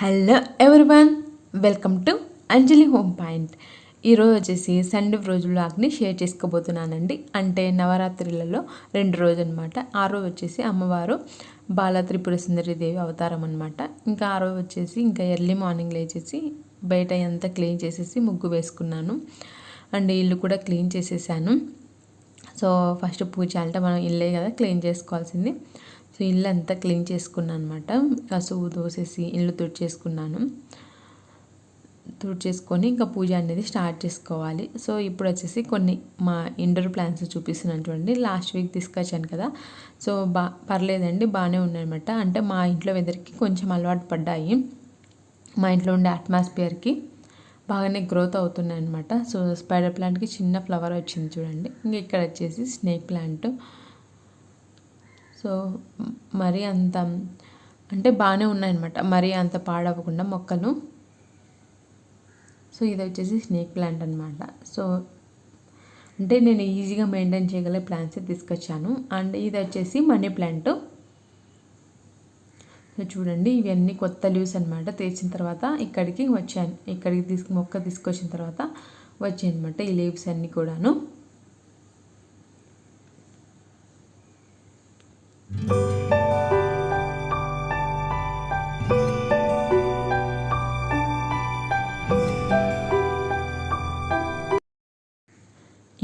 Hello everyone, welcome to Anjali home point. ఈరోజు వచ్చేసి Sunday రోజు వ్లాగ్ని షేర్ చేసుకోబోతున్నానండి. అంటే నవరాత్రులలో 2 రోజు అనమాట. ఆ రోజు వచ్చేసి అమ్మవారు బాల త్రిపుర సుందరి దేవి అవతారం అనమాట. ఇంకా ఆ రోజు వచ్చేసి ఇంకా ఎర్లీ మార్నింగ్ లేచేసి బయట అంతా క్లీన్ చేసేసి ముగ్గు వేసుకున్నాను. అండ్ ఇల్లు కూడా క్లీన్ చేసేసాను. సో ఫస్ట్ పూజ అంటే మనం ఇల్లే కదా క్లీన్ చేసుకోవాల్సింది. సో ఇల్లు అంతా క్లీన్ చేసుకున్నాను అనమాట. కసువు దోసేసి ఇల్లు తుడిచేసుకొని ఇంకా పూజ అనేది స్టార్ట్ చేసుకోవాలి. సో ఇప్పుడు వచ్చేసి కొన్ని మా ఇండోర్ ప్లాంట్స్ చూపిస్తున్నాను చూడండి. లాస్ట్ వీక్ తీసుకొచ్చాను కదా. సో పర్లేదండి, బాగానే ఉన్నాయన్నమాట. అంటే మా ఇంట్లో వెదర్కి కొంచెం అలవాటు పడ్డాయి. మా ఇంట్లో ఉండే అట్మాస్ఫియర్కి బాగానే గ్రోత్ అవుతున్నాయి అనమాట. సో స్పైడర్ ప్లాంట్కి చిన్న ఫ్లవర్ వచ్చింది చూడండి. ఇంకా ఇక్కడ వచ్చేసి స్నేక్ ప్లాంట్. సో మరీ అంత అంటే బాగానే ఉన్నాయన్నమాట, మరీ అంత పాడవకుండా మొక్కలు. సో ఇది వచ్చేసి స్నేక్ ప్లాంట్ అనమాట. సో అంటే నేను ఈజీగా మెయింటైన్ చేయగల ప్లాంట్స్ తీసుకొచ్చాను. అండ్ ఇది వచ్చేసి మనీ ప్లాంట్. సో చూడండి, ఇవన్నీ కొత్త లీవ్స్ అనమాట. తెచ్చిన తర్వాత ఇక్కడికి వచ్చాను. ఇక్కడికి మొక్క తీసుకొచ్చిన తర్వాత వచ్చాయి అనమాట ఈ లీవ్స్ అన్నీ కూడాను.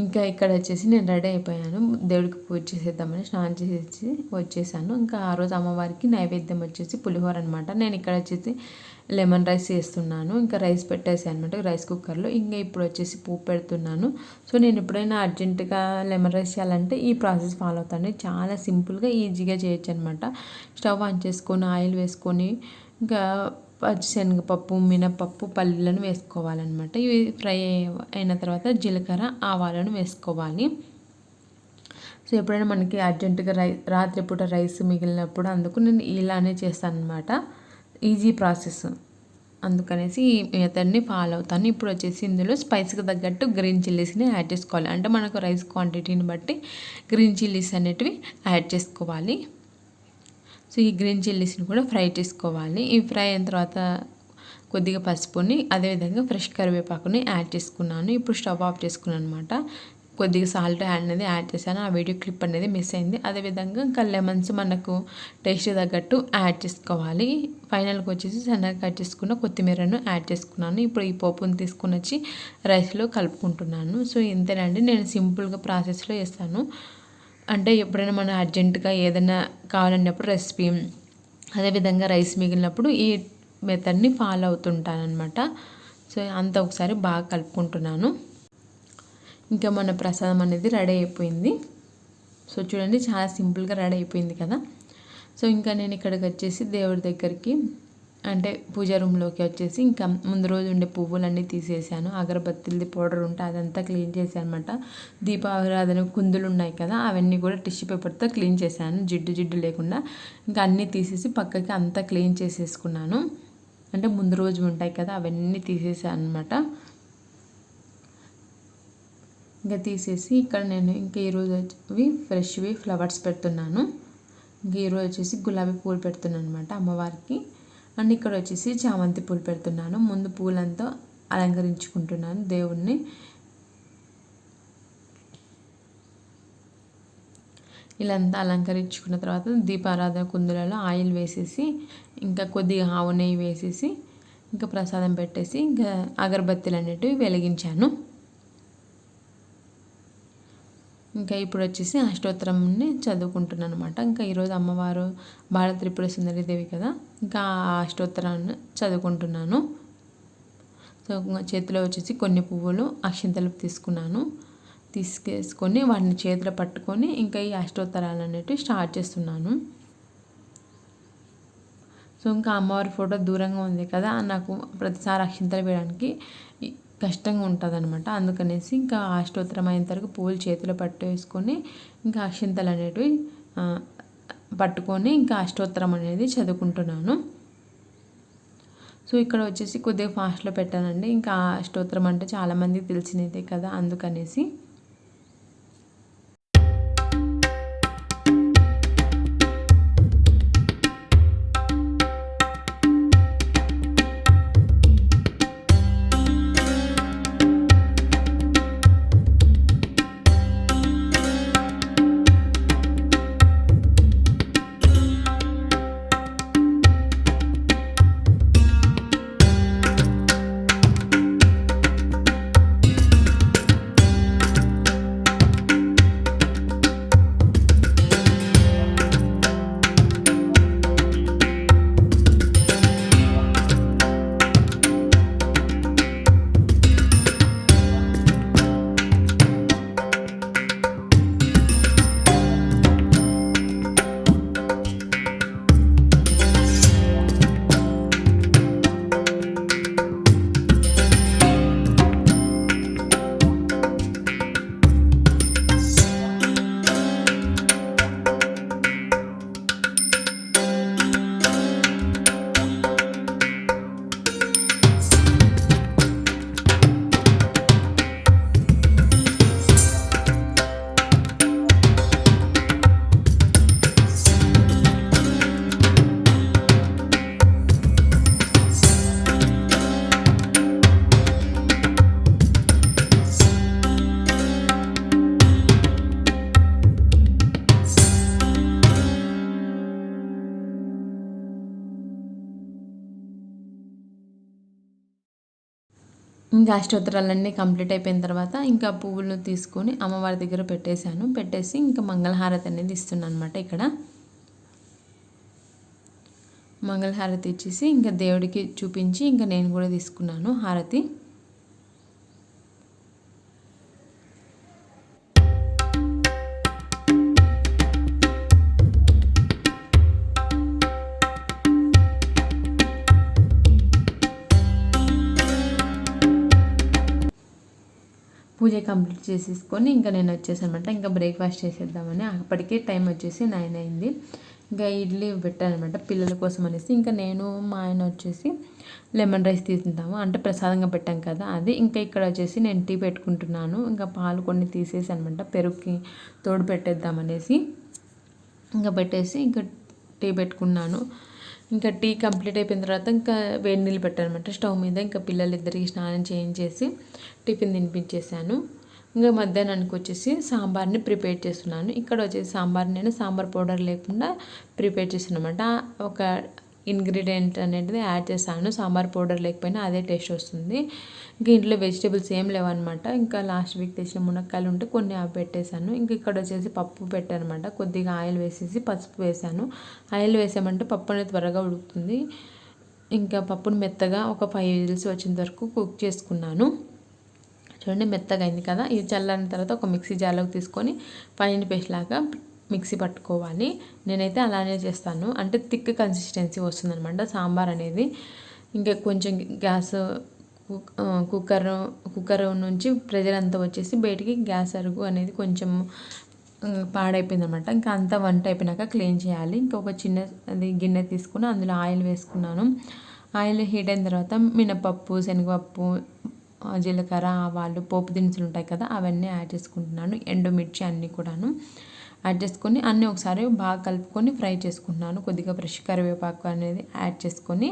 ఇంకా ఇక్కడ వచ్చేసి నేను రెడీ అయిపోయాను. దేవుడికి పూజ చేసేద్దామని స్నానం చేసేసి వచ్చేసాను. ఇంకా ఆ రోజు అమ్మవారికి నైవేద్యం వచ్చేసి పులిహోర అనమాట. నేను ఇక్కడ వచ్చేసి లెమన్ రైస్ చేస్తున్నాను. ఇంకా రైస్ పెట్టేసాను అనమాట రైస్ కుక్కర్లో. ఇంకా ఇప్పుడు వచ్చేసి పోపు పెడుతున్నాను. సో నేను ఎప్పుడైనా అర్జెంటుగా లెమన్ రైస్ చేయాలంటే ఈ ప్రాసెస్ ఫాలో అవుతాను. చాలా సింపుల్గా ఈజీగా చేయొచ్చు అనమాట. స్టవ్ ఆన్ చేసుకొని ఆయిల్ వేసుకొని ఇంకా పచ్చిశనగపప్పు, మినపప్పు, పల్లీలను వేసుకోవాలన్నమాట. ఇవి ఫ్రై అయిన తర్వాత జీలకర్ర, ఆవాలను వేసుకోవాలి. సో ఎప్పుడైనా మనకి అర్జెంటుగా రాత్రిపూట రైస్ మిగిలినప్పుడు అందుకు నేను ఇలానే చేస్తాను అనమాట. ఈజీ ప్రాసెస్, అందుకనేసి ఈ మెథడ్ని ఫాలో అవుతాను. ఇప్పుడు వచ్చేసి ఇందులో స్పైస్కి తగ్గట్టు గ్రీన్ చిల్లీస్ని యాడ్ చేసుకోవాలి. అంటే మనకు రైస్ క్వాంటిటీని బట్టి గ్రీన్ చిల్లీస్ అనేటివి యాడ్ చేసుకోవాలి. సో ఈ గ్రీన్ చిల్లీస్ని కూడా ఫ్రై చేసుకోవాలి. ఈ ఫ్రై అయిన తర్వాత కొద్దిగా పసుపుని, అదేవిధంగా ఫ్రెష్ కరివేపాకుని యాడ్ చేసుకున్నాను. ఇప్పుడు స్టవ్ ఆఫ్ చేసుకున్నాను అనమాట. కొద్దిగా సాల్ట్ అనేది యాడ్ చేశాను. ఆ వీడియో క్లిప్ అనేది మిస్ అయింది. అదేవిధంగా ఇంకా లెమన్స్ మనకు టేస్ట్ తగ్గట్టు యాడ్ చేసుకోవాలి. ఫైనల్కి వచ్చేసి సన్నగా కట్ చేసుకున్న కొత్తిమీరను యాడ్ చేసుకున్నాను. ఇప్పుడు ఈ పోపుని తీసుకుని వచ్చి రైస్లో కలుపుకుంటున్నాను. సో ఇంతేనండి, నేను సింపుల్గా ప్రాసెస్లో చేస్తాను. అంటే ఎప్పుడైనా మనం అర్జెంటుగా ఏదైనా కావాలన్నప్పుడు రెసిపీ, అదేవిధంగా రైస్ మిగిలినప్పుడు ఈ మెథడ్ని ఫాలో అవుతుంటానమాట. సో అంతా ఒకసారి బాగా కలుపుకుంటున్నాను. ఇంకా మన ప్రసాదం అనేది రెడీ అయిపోయింది. సో చూడండి, చాలా సింపుల్గా రెడీ అయిపోయింది కదా. సో ఇంకా నేను ఇక్కడికి వచ్చేసి దేవుడి దగ్గరికి అంటే పూజా రూమ్లోకి వచ్చేసి ఇంకా ముందు రోజు ఉండే పువ్వులన్నీ తీసేసాను. అగరబత్తిలది పౌడర్ ఉంటే అదంతా క్లీన్ చేశాను అనమాట. దీపారాధన కుందులు ఉన్నాయి కదా, అవన్నీ కూడా టిష్యూ పేపర్తో క్లీన్ చేశాను, జిడ్డు లేకుండా. ఇంకా అన్నీ తీసేసి పక్కకి అంతా క్లీన్ చేసేసుకున్నాను. అంటే ముందు రోజు ఉంటాయి కదా, అవన్నీ తీసేసాను అనమాట. ఇంకా తీసేసి ఇక్కడ నేను ఇంకా ఈరోజు ఫ్రెష్వి ఫ్లవర్స్ పెడుతున్నాను. ఇంకా ఈరోజు వచ్చేసి గులాబీ పూలు పెడుతున్నాను అనమాట అమ్మవారికి. అండ్ ఇక్కడ వచ్చేసి చామంతి పూలు పెడుతున్నాను. ముందు పూలంతా అలంకరించుకుంటున్నాను దేవుణ్ణి. ఇలా అంతా అలంకరించుకున్న తర్వాత దీపారాధన కుందులలో ఆయిల్ వేసేసి ఇంకా కొద్దిగా ఆవు నెయ్యి వేసేసి ఇంకా ప్రసాదం పెట్టేసి ఇంకా అగరబత్తీలు అనేటివి వెలిగించాను. ఇంకా ఇప్పుడు వచ్చేసి అష్టోత్తరంని చదువుకుంటున్నాను అనమాట. ఇంకా ఈరోజు అమ్మవారు బాల త్రిపుర సుందరి దేవి కదా, ఇంకా ఆ అష్టోత్తరాన్ని చదువుకుంటున్నాను. సో చేతిలో వచ్చేసి కొన్ని పువ్వులు అక్షింతలు తీసుకేసుకొని వాటిని చేతిలో పట్టుకొని ఇంకా ఈ అష్టోత్తరాలు అనేటివి స్టార్ట్ చేస్తున్నాను. సో ఇంకా అమ్మవారి ఫోటో దూరంగా ఉంది కదా, నాకు ప్రతిసారి అక్షింతలు వేయడానికి కష్టంగా ఉంటుంది అనమాట. అందుకనేసి ఇంకా అష్టోత్తరం అయిన తర్వాత పువ్వులు చేతిలో పట్టేసుకొని ఇంకా అక్షింతలు అనేటివి పట్టుకొని ఇంకా అష్టోత్తరం అనేది చదువుకుంటున్నాను. సో ఇక్కడ వచ్చేసి కొద్దిగా ఫాస్ట్లో పెట్టానండి. ఇంకా అష్టోత్తరం అంటే చాలామందికి తెలిసినదే కదా, అందుకనేసి ఇంకా అష్టోత్తరాలన్నీ కంప్లీట్ అయిపోయిన తర్వాత ఇంకా పువ్వులను తీసుకొని అమ్మవారి దగ్గర పెట్టేసి ఇంకా మంగళహారతి అనేది ఇస్తున్నాను అనమాట. ఇక్కడ మంగళహారతి ఇచ్చేసి ఇంకా దేవుడికి చూపించి ఇంకా నేను కూడా తీసుకున్నాను హారతి. పూజ కంప్లీట్ చేసేసుకొని ఇంకా నేను వచ్చేసాను అనమాట. ఇంకా బ్రేక్ఫాస్ట్ చేసేద్దామని అప్పటికే టైం వచ్చేసి 9 అయింది. ఇంకా ఇడ్లీ పెట్టానమాట పిల్లల కోసం అనేసి. ఇంకా నేను మా ఆయన వచ్చేసి లెమన్ రైస్ తీసుకుంటాము, అంటే ప్రసాదంగా పెట్టాం కదా అది. ఇంకా ఇక్కడ వచ్చేసి నేను టీ పెట్టుకుంటున్నాను. ఇంకా పాలు కొన్ని తీసేసి అనమాట పెరుగుకి తోడు పెట్టేద్దామనేసి ఇంకా పెట్టేసి ఇంకా టీ పెట్టుకున్నాను. ఇంకా టీ కంప్లీట్ అయిపోయిన తర్వాత ఇంకా వేడి నీళ్ళు పెట్టానమాట స్టవ్ మీద. ఇంకా పిల్లలిద్దరికి స్నానం చేయించేసి టిఫిన్ తినిపించేసాను. ఇంకా మధ్యాహ్నానికి వచ్చేసి సాంబార్ని ప్రిపేర్ చేస్తున్నాను. ఇక్కడ వచ్చేసి నేను సాంబార్ పౌడర్ లేకుండా ప్రిపేర్ చేసాను అనమాట. ఒక ఇంగ్రీడియంట్ అనేది యాడ్ చేస్తాను, సాంబార్ పౌడర్ లేకపోయినా అదే టేస్ట్ వస్తుంది. ఇంకా ఇంట్లో వెజిటేబుల్స్ ఏం లేవన్నమాట. ఇంకా లాస్ట్ వీక్ తెచ్చిన మునక్కాయలు ఉంటే కొన్ని అవి పెట్టేశాను. ఇంకా ఇక్కడ వచ్చేసి పప్పు పెట్టానమాట. కొద్దిగా ఆయిల్ వేసేసి పసుపు వేసాను. ఆయిల్ వేసామంటే పప్పు అనేది త్వరగా ఉడుకుతుంది. ఇంకా పప్పును మెత్తగా ఒక 5 విజిల్స్ వచ్చేంత వరకు కుక్ చేసుకున్నాను. చూడండి మెత్తగా అయింది కదా. ఇది చల్లారిన తర్వాత ఒక మిక్సీ జార్లోకి తీసుకొని ఫైన్ పేస్ట్ లాగా మిక్సీ పట్టుకోవాలి. నేనైతే అలానే చేస్తాను, అంటే థిక్ కన్సిస్టెన్సీ వస్తుందన్నమాట సాంబార్ అనేది. ఇంకా కొంచెం గ్యాస్ కుక్కర్ నుంచి ప్రెజర్ అంతా వచ్చేసి బయటికి గ్యాస్ అరుగు అనేది కొంచెం పాడైపోయిందనమాట. ఇంకా అంతా వంట అయిపోయినాక క్లీన్ చేయాలి. ఇంకా ఒక చిన్నది గిన్నె తీసుకుని అందులో ఆయిల్ వేసుకున్నాను. ఆయిల్ హీట్ అయిన తర్వాత మినపప్పు, శనగపప్పు, జీలకర్ర, ఆవాలు, పోపు దినుసులు ఉంటాయి కదా అవన్నీ యాడ్ చేసుకుంటున్నాను. ఎండుమిర్చి అన్నీ కూడాను యాడ్ చేసుకొని అన్నీ ఒకసారి బాగా కలుపుకొని ఫ్రై చేసుకుంటున్నాను. కొద్దిగా ఫ్రెష్ కరివేపాకు అనేది యాడ్ చేసుకొని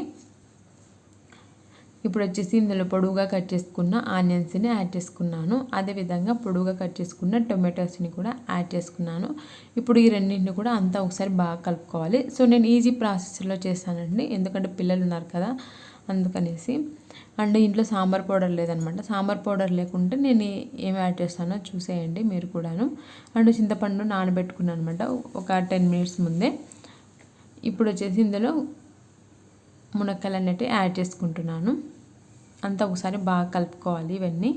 ఇప్పుడు వచ్చేసి ఇందులో పొడువుగా కట్ చేసుకున్న ఆనియన్స్ని యాడ్ చేసుకున్నాను. అదేవిధంగా పొడువుగా కట్ చేసుకున్న టొమాటోస్ని కూడా యాడ్ చేసుకున్నాను. ఇప్పుడు ఈ రెండింటిని కూడా అంతా ఒకసారి బాగా కలుపుకోవాలి. సో నేను ఈజీ ప్రాసెస్లో చేస్తానండి, ఎందుకంటే పిల్లలు ఉన్నారు కదా అందుకనేసి. అండ్ ఇంట్లో సాంబార్ పౌడర్ లేదనమాట. సాంబార్ పౌడర్ లేకుంటే నేను ఏమి యాడ్ చేస్తానో చూసేయండి మీరు కూడాను. అండ్ చింతపండు నానబెట్టుకున్నాను అనమాట ఒక 10 మినిట్స్ ముందే. ఇప్పుడు వచ్చేసి ఇందులో మునక్కాయలు అనేవి యాడ్ చేసుకుంటున్నాను. అంతా ఒకసారి బాగా కలుపుకోవాలి ఇవన్నీ.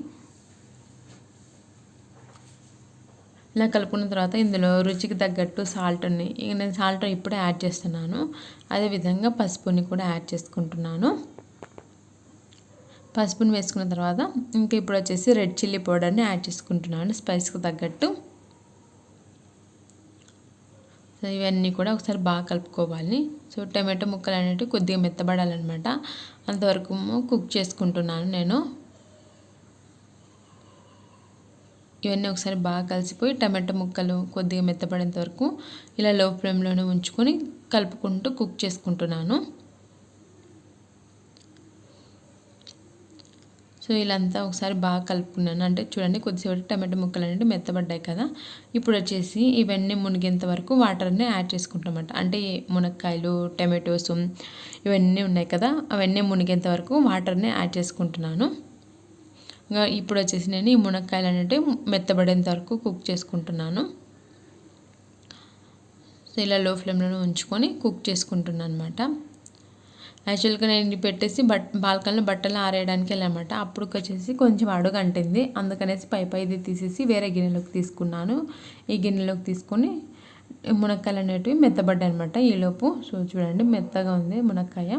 ఇలా కలుపుకున్న తర్వాత ఇందులో రుచికి తగ్గట్టు సాల్ట్ని, నేను సాల్ట్ ఇప్పుడే యాడ్ చేస్తున్నాను. అదేవిధంగా పసుపుని కూడా యాడ్ చేసుకుంటున్నాను. పసుపుని వేసుకున్న తర్వాత ఇంకా ఇప్పుడు వచ్చేసి రెడ్ చిల్లీ పౌడర్ని యాడ్ చేసుకుంటున్నాను స్పైస్కి తగ్గట్టు. సో ఇవన్నీ కూడా ఒకసారి బాగా కలుపుకోవాలి. సో టమాటో ముక్కలు అనేవి కొద్దిగా మెత్తబడాలన్నమాట, అంతవరకు కుక్ చేసుకుంటున్నాను నేను. ఇవన్నీ ఒకసారి బాగా కలిసిపోయి టమాటో ముక్కలు కొద్దిగా మెత్తపడేంత వరకు ఇలా లో ఫ్లేమ్లోనే ఉంచుకొని కలుపుకుంటూ కుక్ చేసుకుంటున్నాను. సో ఇలా అంతా ఒకసారి బాగా కలుపుకున్నాను. అంటే చూడండి కొద్దిసేపు టమాటో ముక్కలు అనేవి మెత్తబడ్డాయి కదా. ఇప్పుడు వచ్చేసి ఇవన్నీ మునిగేంత వరకు వాటర్ని యాడ్ చేసుకుంటామన్నమాట. అంటే మునక్కాయలు, టమాటోస్ ఇవన్నీ ఉన్నాయి కదా అవన్నీ మునిగేంత వరకు వాటర్ని యాడ్ చేసుకుంటున్నాను. ఇంకా ఇప్పుడు వచ్చేసి నేను ఈ మునక్కాయలు అనేవి మెత్తబడేంత వరకు కుక్ చేసుకుంటున్నాను. సో ఇలా లో ఫ్లేమ్లో ఉంచుకొని కుక్ చేసుకుంటున్నాను అనమాట. యాక్చువల్గా నేను ఇది పెట్టేసి బాల్కనీలో బట్టలు ఆరేయడానికి వెళ్ళామన్నమాట. అప్పుడు వచ్చేసి కొంచెం అడుగు అంటింది, అందుకనేసి పైది తీసేసి వేరే గిన్నెలోకి తీసుకున్నాను. ఈ గిన్నెలోకి తీసుకొని మునక్కాయలు అనేటివి మెత్తబడ్డాయి అనమాట ఈలోపు. సో చూడండి మెత్తగా ఉంది మునక్కాయ.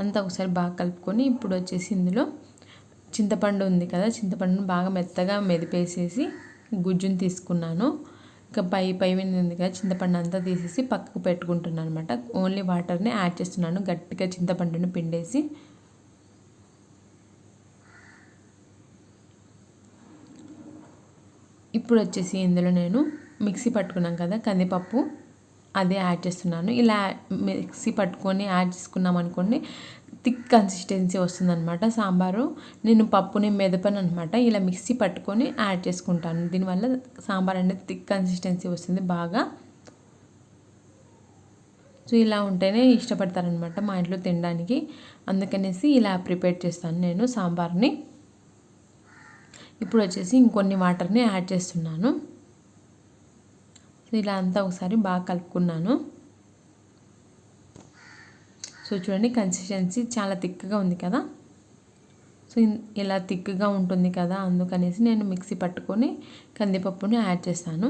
అంతా ఒకసారి బాగా కలుపుకొని ఇప్పుడు వచ్చేసి ఇందులో చింతపండు ఉంది కదా, చింతపండును బాగా మెత్తగా మెదిపేసేసి గుజ్జుని తీసుకున్నాను. ఇంకా పై ఉంది కదా చింతపండు అంతా తీసేసి పక్కకు పెట్టుకుంటున్నాను అనమాట. ఓన్లీ వాటర్ని యాడ్ చేస్తున్నాను, గట్టిగా చింతపండుని పిండేసి. ఇప్పుడు వచ్చేసి ఇందులో నేను మిక్సీ పట్టుకున్నాం కదా కందిపప్పు, అదే యాడ్ చేస్తున్నాను. ఇలా మిక్సీ పట్టుకొని యాడ్ చేసుకున్నాం అనుకోండి థిక్ కన్సిస్టెన్సీ వస్తుందన్నమాట సాంబారు. నేను పప్పుని మెదపను అనమాట, ఇలా మిక్సీ పట్టుకొని యాడ్ చేసుకుంటాను. దీనివల్ల సాంబార్ అనేది థిక్ కన్సిస్టెన్సీ వస్తుంది బాగా. సో ఇలా ఉంటేనే ఇష్టపడతారనమాట మా ఇంట్లో తినడానికి. అందుకనేసి ఇలా ప్రిపేర్ చేస్తాను నేను సాంబార్ని. ఇప్పుడు వచ్చేసి ఇంకొన్ని వాటర్ని యాడ్ చేస్తున్నాను. సో ఇలా అంతా ఒకసారి బాగా కలుపుకున్నాను. సో చూడండి కన్సిస్టెన్సీ చాలా థిక్గా ఉంది కదా. సో ఇలా థిక్గా ఉంటుంది కదా, అందుకనేసి నేను మిక్సీ పట్టుకొని కందిపప్పుని యాడ్ చేస్తాను.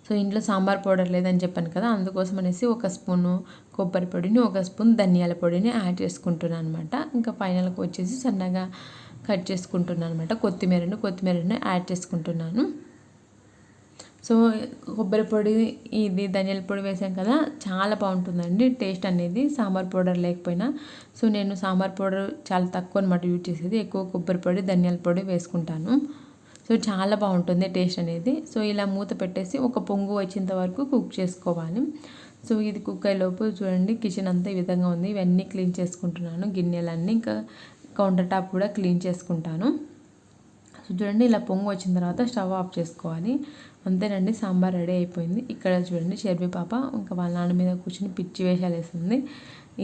సో ఇంట్లో సాంబార్ పౌడర్ లేదని చెప్పాను కదా, అందుకోసం అనేసి 1 స్పూను కొబ్బరి పొడిని 1 స్పూన్ ధనియాల పొడిని యాడ్ చేసుకుంటున్నాను అనమాట. ఇంకా ఫైనల్కి వచ్చేసి సన్నగా కట్ చేసుకుంటున్నాను అనమాట. కొత్తిమీరని యాడ్ చేసుకుంటున్నాను. సో కొబ్బరి పొడి ఇది ధనియాల పొడి వేసాం కదా, చాలా బాగుంటుందండి టేస్ట్ అనేది సాంబార్ పౌడర్ లేకపోయినా. సో నేను సాంబార్ పౌడర్ చాలా తక్కువ అనమాట యూజ్ చేసేది, ఎక్కువ కొబ్బరి పొడి ధనియాల పొడి వేసుకుంటాను. సో చాలా బాగుంటుంది టేస్ట్ అనేది. సో ఇలా మూత పెట్టేసి ఒక పొంగు వచ్చేంత వరకు కుక్ చేసుకోవాలి. సో ఇది కుక్ అయ్యేలోపు చూడండి కిచెన్ అంతా ఈ విధంగా ఉంది. ఇవన్నీ క్లీన్ చేసుకుంటున్నాను, గిన్నెలన్నీ, ఇంకా కౌంటర్ టాప్ కూడా క్లీన్ చేసుకుంటాను. సో చూడండి ఇలా పొంగు వచ్చిన తర్వాత స్టవ్ ఆఫ్ చేసుకోవాలి. అంతేనండి, సాంబార్ రెడీ అయిపోయింది. ఇక్కడ చూడండి చెర్వి పాప ఇంకా వాళ్ళ నాన్న మీద కూర్చొని పిచ్చి వేషాలు వేస్తుంది.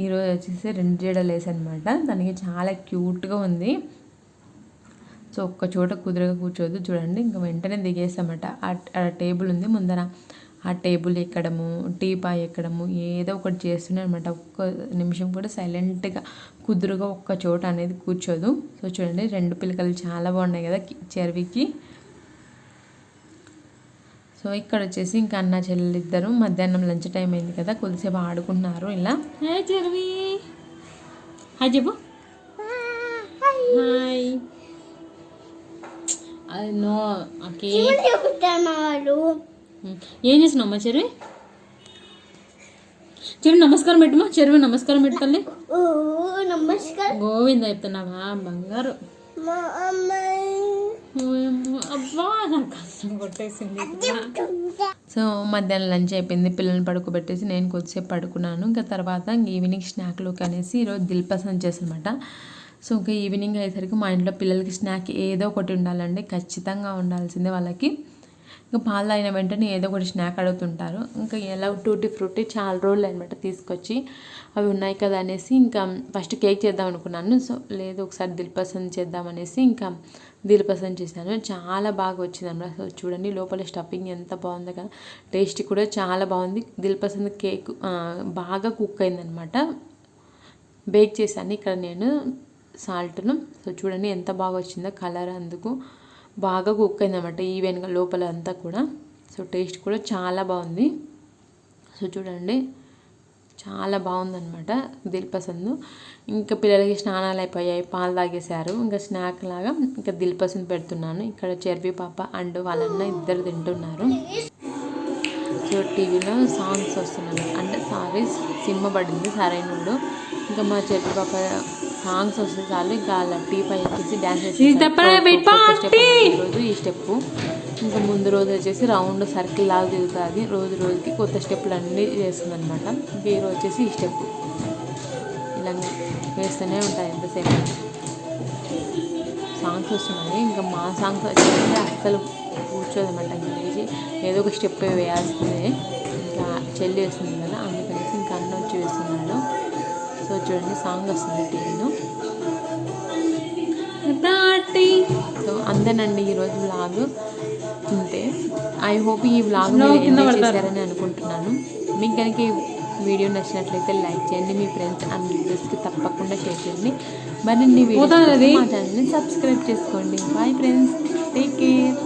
ఈరోజు వచ్చేసి 2 జడలు వేసనమాట. దానికి చాలా క్యూట్గా ఉంది. సో ఒక్క చోట కుదురుగా కూర్చోదు చూడండి, ఇంకా వెంటనే దిగేస్తామట. ఆ టేబుల్ ఉంది ముందర, ఆ టేబుల్ ఎక్కడము, టీపాయ్ ఎక్కడము, ఏదో ఒకటి చేస్తూనే అనమాట. ఒక్క నిమిషం కూడా సైలెంట్గా కుదురుగా ఒక్క చోట అనేది కూర్చోదు. సో చూడండి 2 పిల్లకలు చాలా బాగున్నాయి కదా చెర్వికి. సో ఇక్కడ వచ్చేసి ఇంకా అన్న చెల్లెలు ఇద్దరు మధ్యాహ్నం లంచ్ టైం అయింది కదా, కొద్దిసేపు ఆడుకుంటున్నారు ఇలా. హాయ్ చెర్వి, హాయ్ చెప్పు. హాయ్. నో ఓకే, ఏం చేసినావు అమ్మా చెర్వి? చెర్వి నమస్కారం పెట్టమా, చెర్వి నమస్కారం పెట్టాలి. గోవింద చెప్తున్నావా బంగారు? అబ్బా నాకు కష్టం కొట్టేసింది. సో మధ్యాహ్నం లంచ్ అయిపోయింది, పిల్లల్ని పడుకోబెట్టేసి నేను కొద్దిసేపు పడుకున్నాను. ఇంకా తర్వాత ఈవినింగ్ స్నాక్లోకి అనేసి ఈరోజు దిల్ పసంద్ చేసానమాట. సో ఇంకా ఈవినింగ్ అయ్యేసరికి మా ఇంట్లో పిల్లలకి స్నాక్ ఏదో ఒకటి ఉండాలండి, ఖచ్చితంగా ఉండాల్సిందే వాళ్ళకి. ఇంకా పాలు అయిన వెంటనే ఏదో ఒకటి స్నాక్ అడుగుతుంటారు. ఇంకా ఎలా టూటీ ఫ్రూటీ చాలా రోజులు అనమాట తీసుకొచ్చి, అవి ఉన్నాయి కదా అనేసి ఇంకా ఫస్ట్ కేక్ చేద్దాం అనుకున్నాను. సో లేదు ఒకసారి దిల్ పసంద్ చేద్దామనేసి ఇంకా దిల్ పసంద్ చేశాను. చాలా బాగా వచ్చింది అన్నమాట. సో చూడండి లోపల స్టఫింగ్ ఎంత బాగుందో కదా, టేస్ట్ కూడా చాలా బాగుంది. దిల్ పసంద్ కేక్ బాగా కుక్ అయిందనమాట. బేక్ చేశాను ఇక్కడ నేను సాల్ట్ను. సో చూడండి ఎంత బాగా వచ్చిందో కలర్, అందుకు బాగా కుక్ అయిందన్నమాట ఈవెన్గా లోపల అంతా కూడా. సో టేస్ట్ కూడా చాలా బాగుంది. సో చూడండి చాలా బాగుందన్నమాట దిల్ పసంద్. ఇంకా పిల్లలకి స్నానాలు అయిపోయాయి, పాలు తాగేశారు. ఇంకా స్నాక్ లాగా ఇంకా దిల్ పసంద్ పెడుతున్నాను. ఇక్కడ చెర్వి పాప అండ్ వాళ్ళన్న ఇద్దరు తింటున్నారు. సో టీవీలో సాంగ్స్ వస్తున్నాయి అంటే సినిమా పడింది సరైనడు. ఇంకా మా చెర్వి పాప సాంగ్స్ వస్తే చాలు ఇంకా అలా టీపై ఎక్కేసి డ్యాన్స్ చేసి ఈరోజు ఈ స్టెప్పు, ఇంకా ముందు రోజు వచ్చేసి రౌండ్ సర్కిల్ లాగా దిగుతుంది. రోజుకి కొత్త స్టెప్పులు అన్నీ చేస్తుంది అనమాట. ఇంకా ఈరోజు వచ్చేసి ఈ స్టెప్పు ఇలా వేస్తూనే ఉంటాయి ఎంతసేపు. సాంగ్స్ వస్తున్నాయి, ఇంకా మా సాంగ్స్ వచ్చేసి అస్సలు కూర్చోదన్నమాట. ఇంకా లేచి ఏదో ఒక స్టెప్ వేయాల్సిందే. ఇంకా చెల్లి వేస్తుంది కదా, అందుకనేసి ఇంకా అన్న వచ్చి వేస్తున్నాడు. సో చూడండి సాంగ్ వస్తుంది టీవీలో. సో అంతేనండి ఈరోజు వ్లాగ్. ఇంతే. ఐ హోప్ ఈ వ్లాగ్ ఎంజాయ్ చేశారని అనుకుంటున్నాను. మీకు కనుక ఈ వీడియో నచ్చినట్లయితే లైక్ చేయండి, మీ ఫ్రెండ్స్ అండ్ రిలేటివ్స్కి తప్పకుండా షేర్ చేయండి. మరిన్ని వీడియోస్ మా ఛానల్ని సబ్స్క్రైబ్ చేసుకోండి. Bye friends, take care.